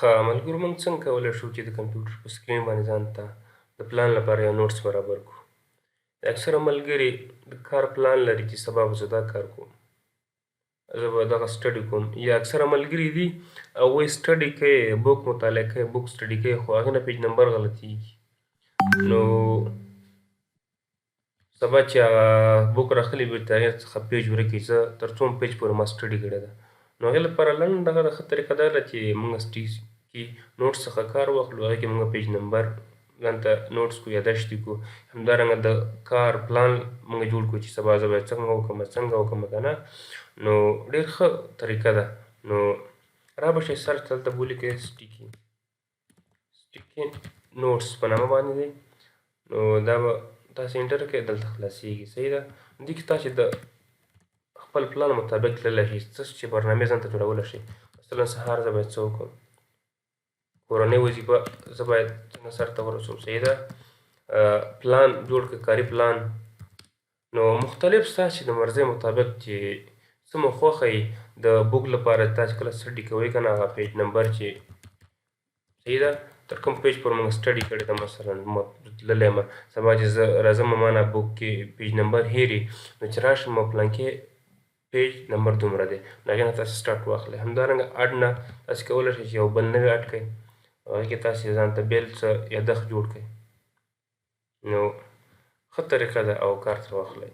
ښه ملګرو موږ څنګه کولی شو چې د کمپیوټر په سکرین باندې ځان ته د پلان لپاره یو نوټس برابر کړو. اکثره ملګري د کار پلان لري چې سبا به زه دا کار کوم، زه به دغه سټډي کوم، یا اکثره ملګري دي هغوی سټډي کوي، بوک مطالعه کوي، بوک سټډي کوي، خو هغې نه پیج نمبر غلطیږي. نو سبا چې هغه بوک راخلي بیرته هغې څخه پیج ورک وي، زه تر څو پیج پورې ما سټډي کړې ده. نو هغې لپاره لنډ دغه ښه طریقه دا ده چې موږ کې نوټس څخه کار واخلو، هغې کې موږ پیج نمبر ځان ته نوټس کړو، یاداشت کړو. همدارنګه د کار پلان موږ جوړ کړو چې سبا زه باید څنګه وکړم که نه. نو ډېر ښه طریقه ده. نو رابشئ سرچ دلته به ولیکئ سټیکي نوټس په نامه باندې دی. نو دا به تاسې انټر کړئ، دلته خلاصیږي. صحیح ده. دې کې تاسې د خپل پلان مطابق تللی شئ، څه چې برنامې ځان ته جوړولی شئ. مثلا سهار زه باید څه وکړم، کورنۍ وظیفه زه باید څنګه سرته ورسوم. صحیح ده. پلان جوړ کړئ، کاري پلان. نو مختلف ستاسې د مرضۍ مطابق چې څه مو خوښه وي د بوک لپاره تاسې کله سټډي کوئ که نه، هغه پیج نمبر چې صحیح ده تر کوم پیج پورې موږ سټډي کړې ده. مثلا تللی یم، سبا چې زه راځم ما نه بوک کې پیج نمبر هېر وي، نو چې راشم پلانکې پیج نمبر دومره دی، نو هغې نه تاسې سټارټ واخلئ. همدارنګه اډ نه تاسې کولی شئ چې یو بل نوی اډ کړئ، هغې کې تاسې ځان ته بېل څه یادښت جوړ کړئ. نو ښه طریقه ده او کار ترې واخلئ.